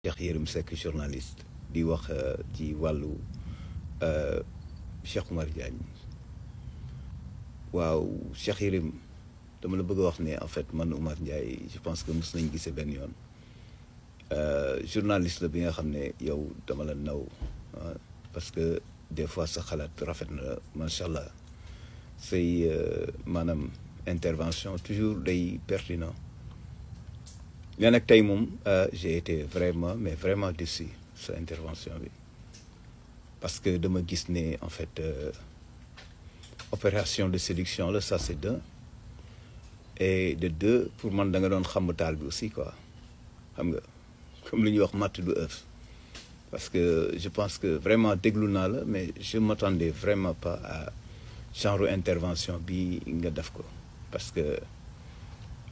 Cheikh Yérim Seck journaliste di wax ci wàllu Cheikh Oumar Diagne waaw Cheikh Yérim dama la bëgg a wax ne en fait man Oumar Ndiaye je pense que mos nañ gisee benn yoon journaliste la bi nga xam ne yow dama la naw parce que des fois sa xalaat rafet na macha allah say maanaam intervention toujours day pertinent mais nag tey moom j'ai été vraiment mais vraiment déçu sa intervention bi parce que dama gis ne en fait opération de séduction la ça c'est d'un et de deux pour man da nga doon xam taal bi aussi quoi xam nga comme li ñuy wax matt du œuf parce que je pense que vraiment déglu naa la mais je m'attendais vraiment pas à genre intervention bi nga def ko parce que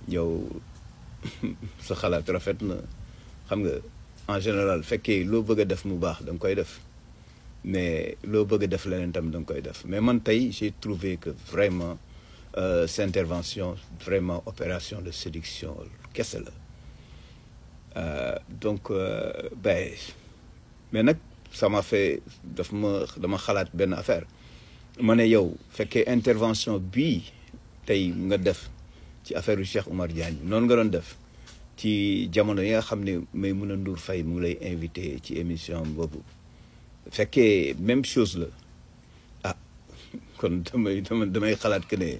yow sa xalaat rafet na xam nga en général fekkee loo bëgg a def mu baax da nga koy def mais loo bëgg a def leneen tam da nga koy def mais man tey j'ai trouvé que vraiment cette intervention vraiment opération de séduction kese la donc ben mais nag ça m'a fait dama xalaat benn affaire ma ne yow fekkee intervention bii tey nga def ci affaire yu Cheikh Oumar Diagne noonu nga doon def ci jamono yi nga xam ne Maïmouna Ndour Faye mu ngi lay invité ci émission boobu fekkee même chose la ah kon damay xalaat que ne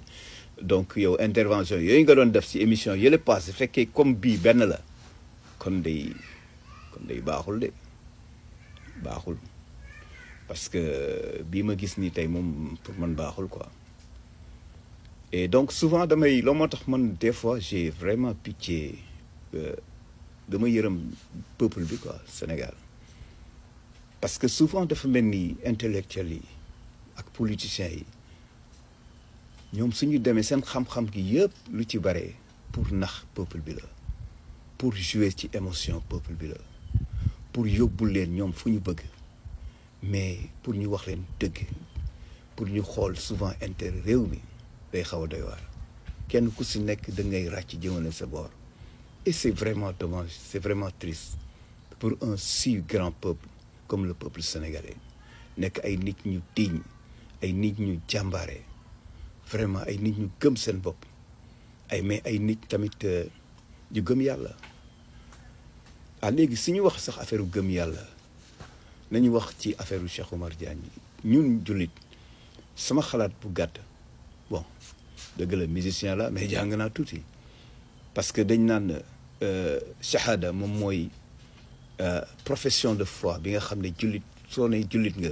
donc yow intervention yooyu nga doon def ci émission yële passé fekkee comme bii benn la kon day baaxul de baaxul parce que bii ma gis ni tey moom pour man baaxul quoi. Et donc souvent damay loo moo tax man des fois j'ai vraiment pitié dama yërëm peuple bi quoi Sénégal parce que souvent dafa mel ni intellectuels yi ak politiciens yi ñoom suñu demee seen xam-xam gi yëpp lu ci bare pour nax peuple bi la pour jouer ci émotion peuple bi la pour yóbbul leen ñoom fu ñu bëgg mais pour ñu wax leen dëgg pour ñu xool souvent intérêt réew mi day xaw a doy waar kenn ku si nekk da ngay ràcc jëmale sa boor et c'est vraiment dommage c'est vraiment triste pour un si grand peuple comme le peuple sénégalais nekk ay nit ñu digne ay nit ñu jàmbaare vraiment ay nit ñu gëm seen bopp mais ay nit tamit ñu gëm yàlla léegi su ñu wax sax affaire gëm yàlla nañu wax ci affaire Cheikh Oumar Diagne ñun jullit sama xalaat bu gàtt bon dëgg la musicien la mais jàng naa tuuti parce que dañ naan shahada moom mooy profession de foi bi nga xam ne jullit soo ne jullit nga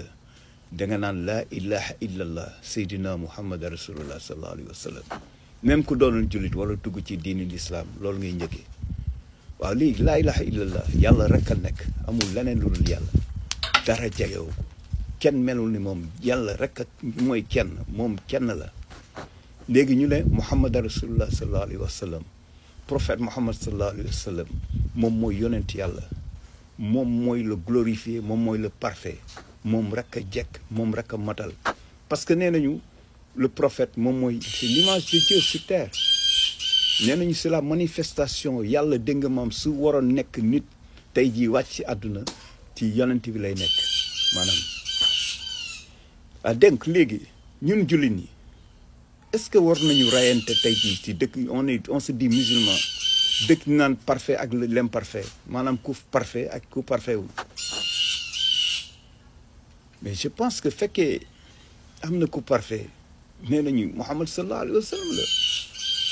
danga naan laa ilaha illallah sayyidina muhammad rasulullah sallallahu alayhi wa sallam même ku doonoon jullit wala dugg ci diini l'islam loolu ngay njëkkee waaw léegi laa ilaha illallah yàlla rek a nekk amul leneen lu dul yàlla dara jegewu ko kenn melul ni moom yàlla rek mooy kenn moom kenn la léegi ñu ne muhammad rasulullah sallallahu alayhi wa sallam prophète muhammad sallallahu alayhi wa sallam moom mooy yonent yàlla moom mooy le glorifié moom mooy le parfait moom rek a jekk moom rek a matal parce que nee nañu le prophète moom mooy c'est l'image de Dieu sur terre nee nañu c'est la manifestation yàlla dégg nga maam su waroon nekk nit tey jii wàcc ci àdduna ci yonent bi lay nekk maanaam donc léegi ñun jullit ñi est-ce que war nañu rayante tey jii ci dëkk on se dit musulman dëkk naan parfait ak l'imparfait maanaam ku parfait ak ku parfait wu mais je pense que fekkee am na ku parfait nee nañu Muhammad sallallahu alayhi wa sallam la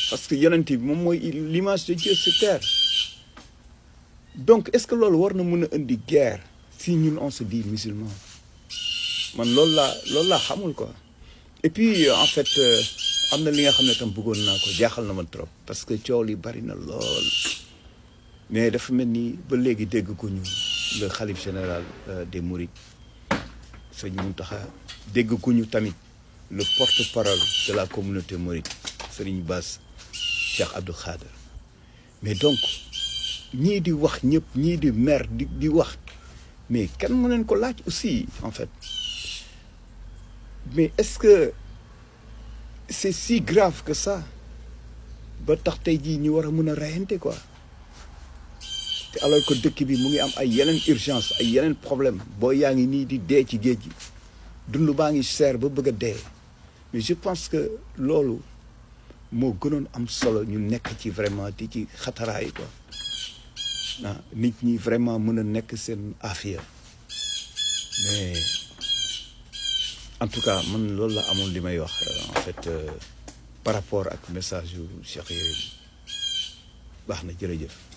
parce que yonent bi moom mooy l'image de Dieu sur terre donc est-ce que loolu war na mën a indi guerre si ñun on se dit musulman man loolu laa xamul quoi et puis en fait am na li nga xam ne tam bëggoon naa ko jaaxal na ma trop parce que coow li bari na lool mais dafa mel ni ba léegi dégg ko ñu le khalife général des Mourides sëñ Mountakha dégg ko ñu tamit le porte-parole de la communauté mouride Serigne Bass Cheikh Abdou Khader mais donc ñii di wax ñëpp ñii di mer di wax mais kan mu leen ko laaj aussi en fait mais est-ce que c'est si grave que ça ba tax tey jii ñu war a mën a reyante quoi te alors que dëkk bi mu ngi am ay yeneen urgence ay yeneen problème boo yaa ngi nii di dee ci géej gi dund baa ngi seer ba bëgg a dee mais je pense que loolu moo gënoon am solo ñu nekk ci vraiment di ci xataraay quoi ah nit ñi vraiment mën a nekk seen affaire mais en tout cas man loolu la amoon li may wax en fait par rapport ak message yu Cheikh Yérim baax na jërëjëf.